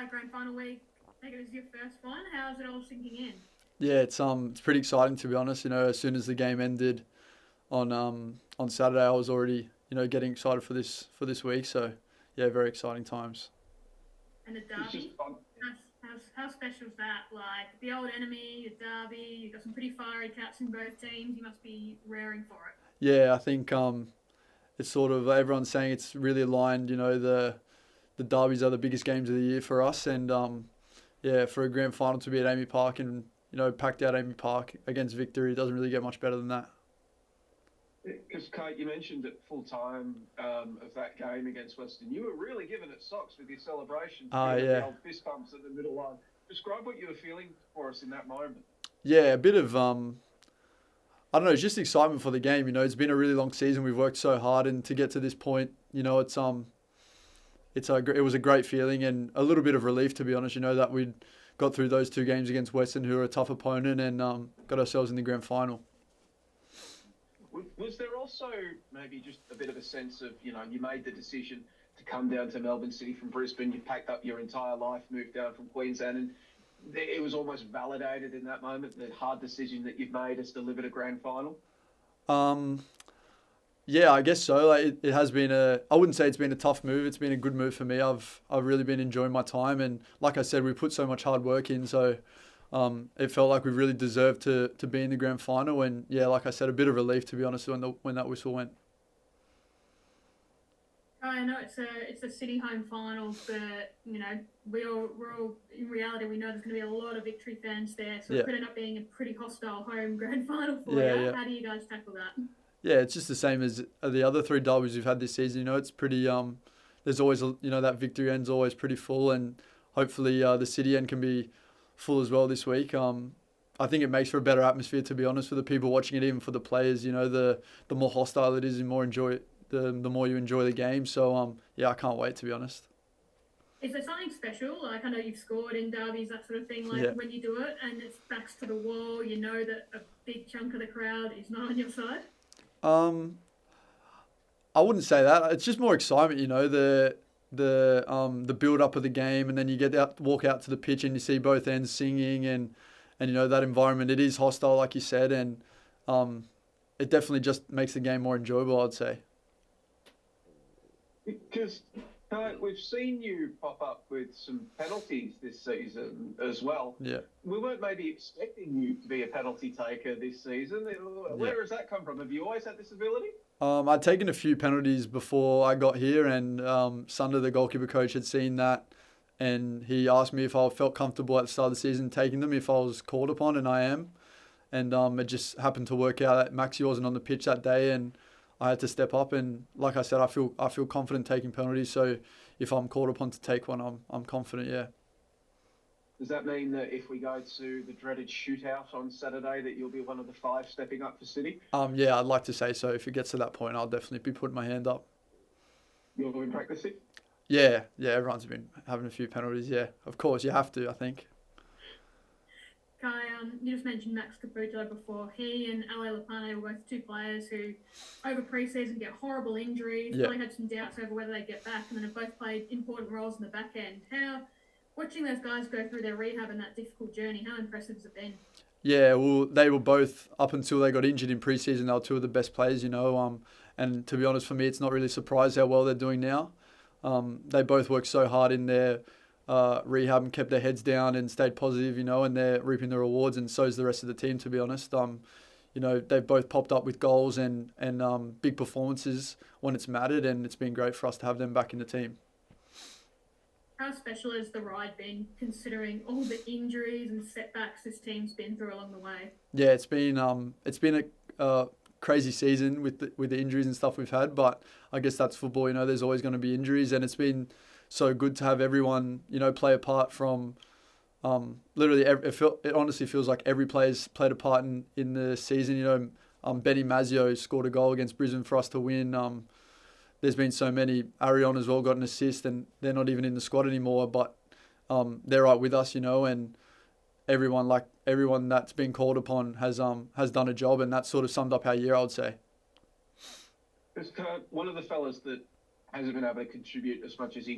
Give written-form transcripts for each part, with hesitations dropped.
grand final week. I think it was your first one. How's it all sinking in? Yeah, it's pretty exciting to be honest. As soon as the game ended on Saturday, I was already getting excited for this week. So yeah, very exciting times. And the It's just derby? How special is that? Like the old enemy, the derby. You've got some pretty fiery cats in both teams. You must be raring for it. Yeah, I think it's sort of everyone's saying it's really aligned. The derbies are the biggest games of the year for us, and yeah, for a grand final to be at Amy Park and packed out Amy Park against Victory, it doesn't really get much better than that. because Kate, you mentioned at full time of that game against Western, you were really giving it socks with your celebration. The Yeah, old fist bumps at the middle line. Describe what you were feeling for us in that moment. yeah, a bit of I don't know, it's just excitement for the game. It's been a really long season. We've worked so hard, and to get to this point, it was a great feeling and a little bit of relief to be honest. That we'd got through those two games against Western, who are a tough opponent, and got ourselves in the grand final. Was there also maybe just a bit of a sense of, you made the decision to come down to Melbourne City from Brisbane, you packed up your entire life, moved down from Queensland, and it was almost validated in that moment, the hard decision that you've made has delivered a grand final? Um, yeah, I guess so. Like it has been I wouldn't say it's been a tough move. It's been a good move for me. I've really been enjoying my time, and like I said, we put so much hard work in. So it felt like we really deserved to be in the grand final. And yeah, like I said, a bit of relief to be honest when that whistle went. I know it's a city home final, but we're all in reality we know there's going to be a lot of Victory fans there, so Yeah, it could end up being a pretty hostile home grand final for yeah, you. yeah, How do you guys tackle that? yeah. It's just the same as the other three derbies we've had this season. It's pretty. There's always that Victory end's always pretty full, and hopefully the City end can be full as well this week. I think it makes for a better atmosphere, to be honest, for the people watching it, even for the players. The more hostile it is, the more you enjoy the game. So yeah, I can't wait, to be honest. Is there something special? Like I know you've scored in derbies, that sort of thing. Like Yeah. when you do it and it's backs to the wall, you know that a big chunk of the crowd is not on your side. Um, I wouldn't say that. It's just more excitement, the build up of the game, and then you walk out to the pitch, and you see both ends singing, and that environment. It is hostile, like you said, and it definitely just makes the game more enjoyable, I'd say. Because we've seen you pop up with some penalties this season as well. Yeah, We weren't maybe expecting you to be a penalty taker this season. yeah. Where has that come from? Have you always had this ability? I'd taken a few penalties before I got here, and Sunder, the goalkeeper coach, had seen that, and he asked me if I felt comfortable at the start of the season taking them if I was called upon, and I am. And it just happened to work out that Maxi wasn't on the pitch that day, and I had to step up. And like I said, I feel confident taking penalties. So if I'm called upon to take one, I'm confident. Yeah. Does that mean that if we go to the dreaded shootout on Saturday, that you'll be one of the five stepping up for City? Yeah, I'd like to say so. If it gets to that point, I'll definitely be putting my hand up. You'll be practicing? Yeah, yeah. Everyone's been having a few penalties. Yeah, of course you have to, I think. Kai, you just mentioned Max Caputo before. He and Ale Leane were both two players who, over pre-season, get horrible injuries. Yeah. Probably had some doubts over whether they'd get back, and then have both played important roles in the back end. Watching those guys go through their rehab and that difficult journey, how impressive has it been? Yeah, well, they were both up until they got injured in pre-season. They were two of the best players. And to be honest, for me, it's not really surprised how well they're doing now. They both worked so hard in their rehab and kept their heads down and stayed positive. And they're reaping the rewards, and so is the rest of the team. To be honest, they've both popped up with goals and big performances when it's mattered, and it's been great for us to have them back in the team. How special has the ride been, considering all the injuries and setbacks this team's been through along the way? Yeah, it's been a crazy season with the injuries and stuff we've had, but I guess that's football. There's always going to be injuries, and it's been so good to have everyone play a part from literally. It honestly feels like every player's played a part in the season. Benny Mazzio scored a goal against Brisbane for us to win. There's been so many. Arion as well got an assist, and they're not even in the squad anymore, but they're right with us, and everyone that's been called upon has done a job, and that sort of summed up our year, I would say. Because one of the fellas that hasn't been able to contribute as much as he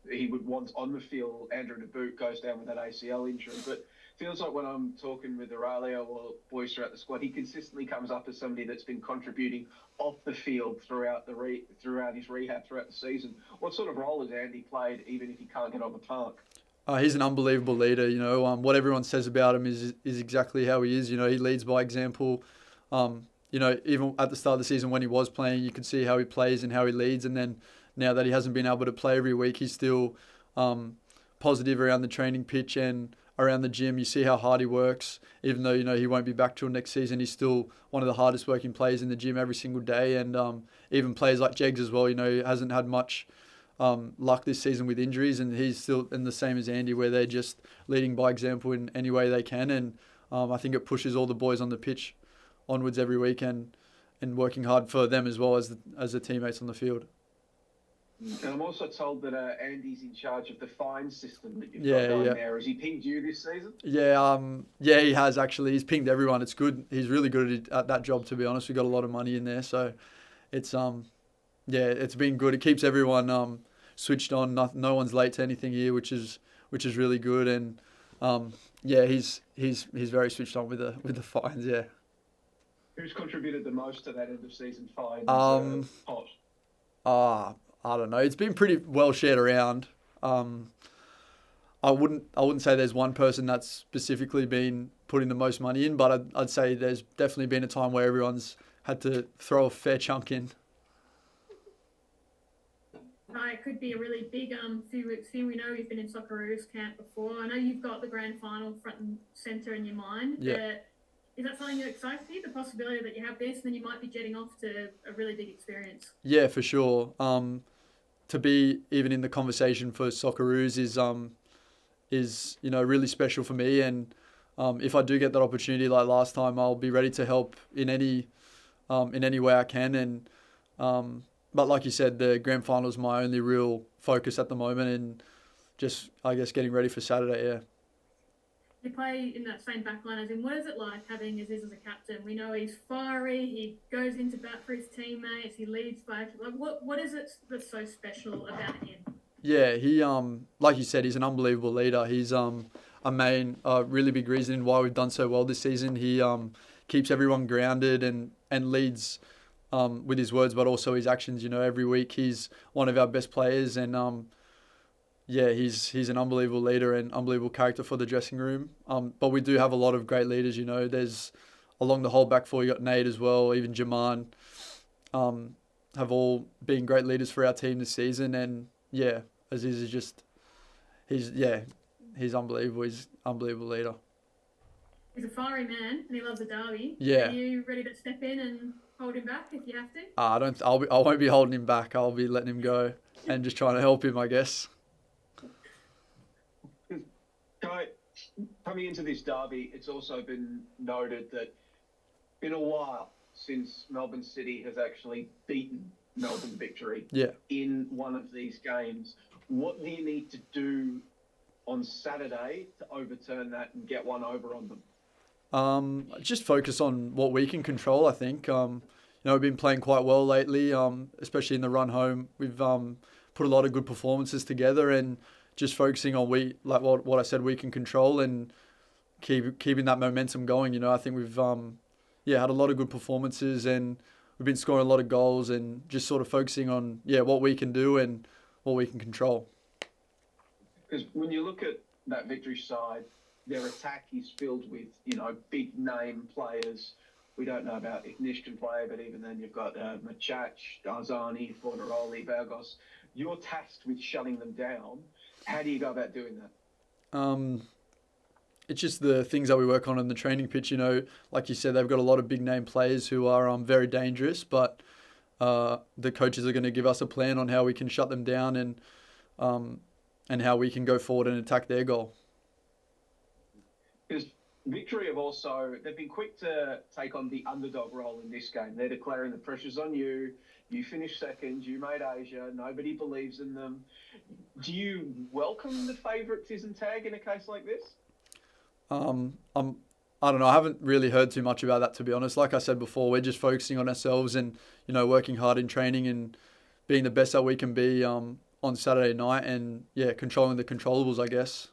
he would want on the field. Andrew Naboot goes down with that ACL injury, but feels like when I'm talking with Aurelio or boys throughout the squad, he consistently comes up as somebody that's been contributing off the field throughout his rehab throughout the season. What sort of role has Andy played, even if he can't get on the park? He's an unbelievable leader. What everyone says about him is exactly how he is. He leads by example. Even at the start of the season when he was playing, you could see how he plays and how he leads. And then now that he hasn't been able to play every week, he's still positive around the training pitch and around the gym. You see how hard he works. Even though, he won't be back till next season, he's still one of the hardest working players in the gym every single day. And even players like Jegs as well, he hasn't had much luck this season with injuries, and he's still in the same as Andy, where they're just leading by example in any way they can. And I think it pushes all the boys on the pitch onwards every week and working hard for them as well as the teammates on the field. And I'm also told that Andy's in charge of the fine system that you've got going there. Has he pinged you this season? Yeah, he has actually. He's pinged everyone. It's good. He's really good at that job, to be honest. We've got a lot of money in there, so it's it's been good. It keeps everyone switched on. No one's late to anything here, which is really good. And he's very switched on with the fines. Yeah. Who's contributed the most to that end of season fine pot? I don't know. It's been pretty well shared around. I wouldn't say there's one person that's specifically been putting the most money in, but I'd say there's definitely been a time where everyone's had to throw a fair chunk in. It could be a really big few weeks here. We know you've been in Socceroos camp before. I know you've got the grand final front and centre in your mind. Yeah. Is that something that excites you, the possibility that you have this and then you might be jetting off to a really big experience? Yeah, for sure. To be even in the conversation for Socceroos is really special for me. And if I do get that opportunity like last time, I'll be ready to help in any way I can. And but like you said, the grand final is my only real focus at the moment, and just, I guess, getting ready for Saturday. Yeah. You play in that same backline as him. What is it like having Aziz as a captain? We know he's fiery. He goes into bat for his teammates. He leads by. What is it that's so special about him? Yeah, he like you said, he's an unbelievable leader. He's a really big reason why we've done so well this season. He keeps everyone grounded and leads with his words, but also his actions. Every week he's one of our best players, and he's an unbelievable leader and unbelievable character for the dressing room. But we do have a lot of great leaders. There's along the whole back four, you got Nate as well, even Jaman, have all been great leaders for our team this season. And yeah, Aziz is just, he's unbelievable. He's an unbelievable leader. He's a fiery man and he loves a derby. Yeah. Are you ready to step in and hold him back if you have to? I won't be holding him back. I'll be letting him go and just trying to help him, I guess. Coming into this derby, it's also been noted that been a while since Melbourne City has actually beaten Melbourne Victory in one of these games. What do you need to do on Saturday to overturn that and get one over on them? Just focus on what we can control, I think. We've been playing quite well lately, especially in the run home. We've put a lot of good performances together, and just focusing on what I said we can control and keeping that momentum going. I think we've had a lot of good performances and we've been scoring a lot of goals, and just sort of focusing on what we can do and what we can control. Because when you look at that Victory side, their attack is filled with big name players. We don't know about Ignish can play, but even then you've got Machach, Darzani, Fornaroli, Burgos. You're tasked with shutting them down. How do you go about doing that? It's just the things that we work on the training pitch. Like you said, they've got a lot of big name players who are very dangerous, but the coaches are going to give us a plan on how we can shut them down and how we can go forward and attack their goal. Because Victory they've been quick to take on the underdog role in this game. They're declaring the pressure's on you. You finished second. You made Asia. Nobody believes in them. Do you welcome the favouritism tag in a case like this? I don't know. I haven't really heard too much about that, to be honest. Like I said before, we're just focusing on ourselves and working hard in training and being the best that we can be. on Saturday night and, yeah, controlling the controllables, I guess.